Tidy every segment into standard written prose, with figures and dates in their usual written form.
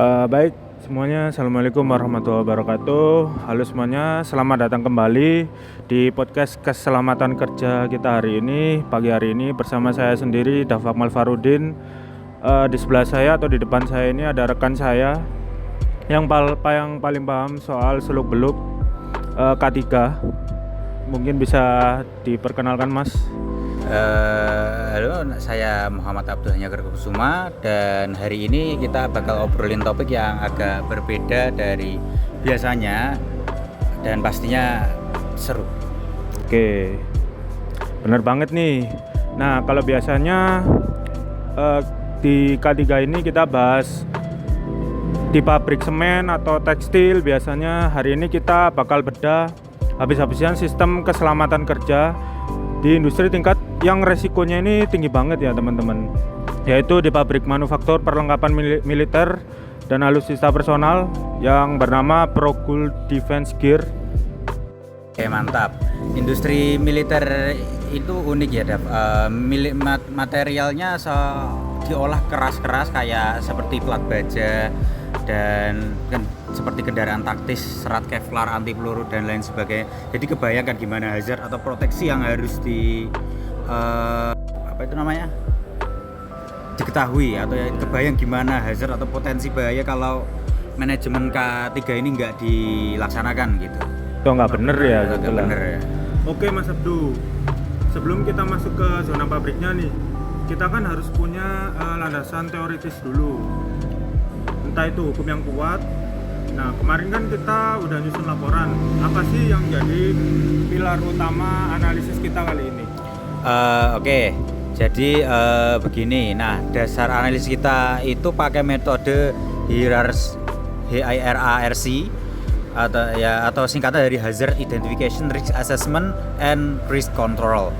Baik semuanya, assalamualaikum warahmatullahi wabarakatuh. Halo semuanya, selamat datang kembali di podcast keselamatan kerja kita hari ini. Pagi hari ini bersama saya sendiri, Dava Akmal Farudin. Di sebelah saya atau di depan saya ini ada rekan saya yang paling paham soal seluk-beluk K3. Mungkin bisa diperkenalkan, Mas. Halo, saya Muhammad Abdul Hanya Kusuma, dan hari ini kita bakal obrolin topik yang agak berbeda dari biasanya dan pastinya seru. Oke, bener banget nih. Nah, kalau biasanya di K3 ini kita bahas di pabrik semen atau tekstil. Biasanya hari ini kita bakal bedah habis-habisan sistem keselamatan kerja di industri tingkat yang resikonya ini tinggi banget ya teman-teman, yaitu di pabrik manufaktur perlengkapan militer dan alutsista personal yang bernama Progul Defense Gear. Oke, mantap. Industri militer itu unik ya, Dav. Materialnya diolah keras-keras kayak seperti plat baja dan seperti kendaraan taktis, serat Kevlar, anti peluru dan lain sebagainya. Jadi kebayangkan gimana hazard atau proteksi yang harus diketahui, atau ya kebayang gimana hazard atau potensi bahaya kalau manajemen K3 ini nggak dilaksanakan gitu. Itu nggak bener ya, Nggak bener ya. Oke Mas Abdu, sebelum kita masuk ke zona pabriknya nih, kita kan harus punya landasan teoritis dulu, entah itu hukum yang kuat. Nah, kemarin kan kita udah nyusun laporan. Apa sih yang jadi pilar utama analisis kita kali ini? Oke. Jadi begini. Nah, dasar analisis kita itu pakai metode HIRARC atau singkatan dari Hazard Identification, Risk Assessment, and Risk Control.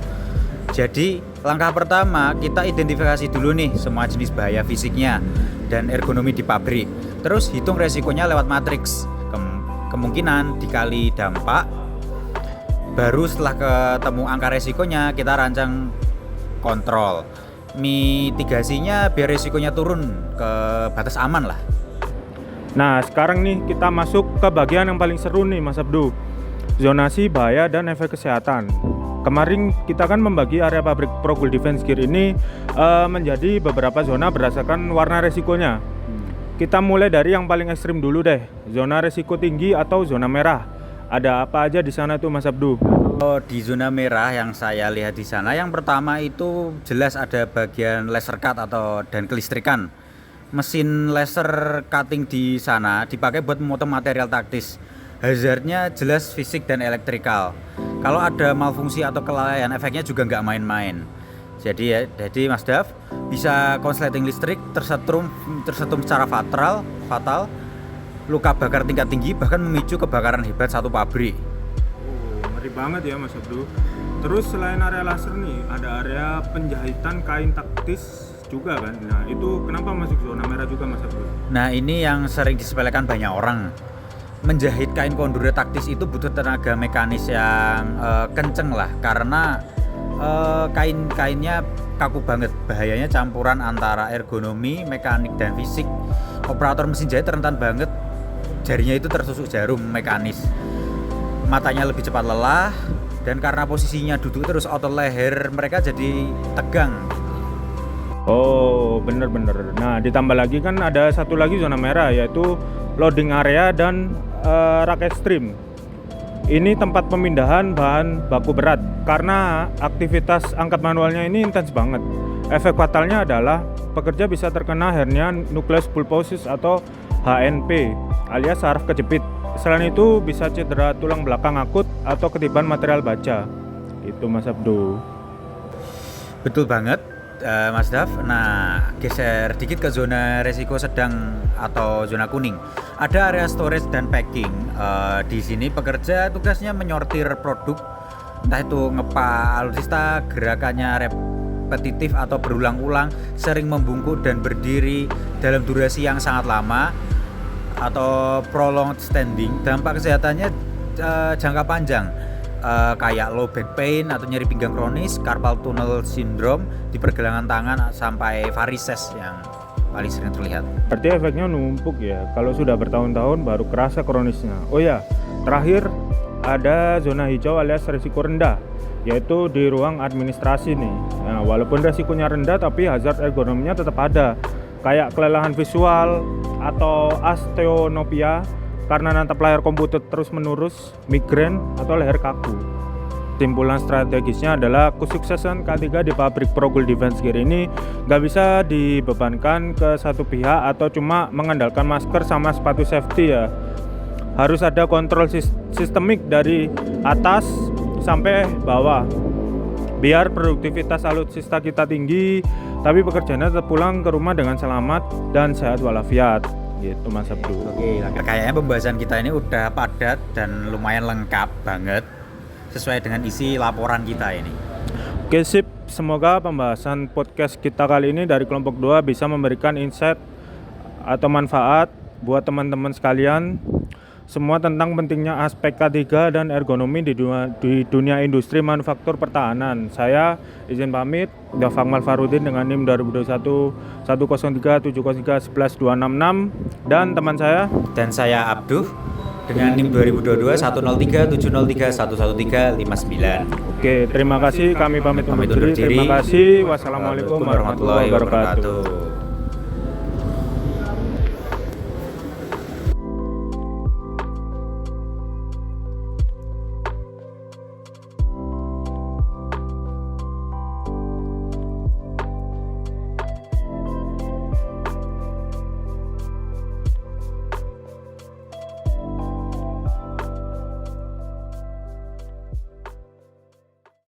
Jadi langkah pertama kita identifikasi dulu nih semua jenis bahaya fisiknya dan ergonomi di pabrik. Terus hitung resikonya lewat matriks, kemungkinan dikali dampak. Baru setelah ketemu angka resikonya kita rancang kontrol, mitigasinya biar resikonya turun ke batas aman lah. Nah, sekarang nih kita masuk ke bagian yang paling seru nih Mas Abdu, zonasi bahaya dan efek kesehatan. Kemarin kita kan membagi area pabrik Progul Defense Gear ini menjadi beberapa zona berdasarkan warna resikonya. Kita mulai dari yang paling ekstrim dulu deh, zona resiko tinggi atau zona merah. Ada apa aja di sana tuh Mas Abdu? Di zona merah yang saya lihat di sana, yang pertama itu jelas ada bagian laser cut dan kelistrikan. Mesin laser cutting di sana dipakai buat memotong material taktis. Hazardnya jelas fisik dan elektrikal. Kalau ada malfungsi atau kelalaian, efeknya juga nggak main-main. Jadi Mas Dav, bisa konsleting listrik, tersetrum secara fatal, luka bakar tingkat tinggi, bahkan memicu kebakaran hebat satu pabrik. Ngeri banget ya Mas Abdu. Terus selain area laser nih, ada area penjahitan kain taktis juga kan. Nah, itu kenapa masuk zona merah juga Mas Abdu? Nah, ini yang sering disepelekan banyak orang. Menjahit kain kondure taktis itu butuh tenaga mekanis yang kenceng lah, karena kain-kainnya kaku banget. Bahayanya campuran antara ergonomi, mekanik, dan fisik. Operator mesin jahit rentan banget, jarinya itu tertusuk jarum mekanis. Matanya lebih cepat lelah, dan karena posisinya duduk terus, otot leher mereka jadi tegang. Oh, bener. Nah, ditambah lagi kan ada satu lagi zona merah, yaitu loading area dan rack ekstrim. Ini tempat pemindahan bahan baku berat, karena aktivitas angkat manualnya ini intens banget. Efek fatalnya adalah pekerja bisa terkena hernia nucleus pulposus atau HNP alias saraf kejepit. Selain itu bisa cedera tulang belakang akut atau ketiban material baja. Itu Mas Abdu. Betul banget, Mas Dav. Nah, geser dikit ke zona resiko sedang atau zona kuning. Ada area storage dan packing. Di sini pekerja tugasnya menyortir produk, entah itu ngepak alutsista, gerakannya repetitif atau berulang-ulang, sering membungkuk dan berdiri dalam durasi yang sangat lama atau prolonged standing. Dampak kesehatannya jangka panjang, kayak low back pain atau nyeri pinggang kronis, carpal tunnel syndrome di pergelangan tangan, sampai varises yang paling sering terlihat. Berarti efeknya numpuk ya. Kalau sudah bertahun-tahun baru kerasa kronisnya. Oh ya, terakhir ada zona hijau alias risiko rendah, yaitu di ruang administrasi nih. Nah, walaupun risikonya rendah tapi hazard ergonominya tetap ada. Kayak kelelahan visual atau osteonopia karena natap layar komputer terus-menerus, migrain atau leher kaku. Kesimpulan strategisnya adalah kesuksesan K3 di pabrik Progul Defense Gear ini nggak bisa dibebankan ke satu pihak atau cuma mengandalkan masker sama sepatu safety ya. Harus ada kontrol sistemik dari atas sampai bawah biar produktivitas alutsista kita tinggi tapi pekerjaannya tetap pulang ke rumah dengan selamat dan sehat walafiat gitu Mas Abdu. Oke, kayaknya pembahasan kita ini udah padat dan lumayan lengkap banget sesuai dengan isi laporan kita ini. Oke sip, semoga pembahasan podcast kita kali ini dari kelompok 2 bisa memberikan insight atau manfaat buat teman-teman sekalian semua tentang pentingnya aspek K3 dan ergonomi di dunia industri manufaktur pertahanan. Saya izin pamit, Dafang Malfarudin dengan NIM 2021 103 703 11 266 dan teman saya Dan saya Abduh dengan NIM 2022 103 703 113 59. Oke, terima kasih. Kami pamit undur diri. Terima kasih. Wassalamualaikum warahmatullahi wabarakatuh.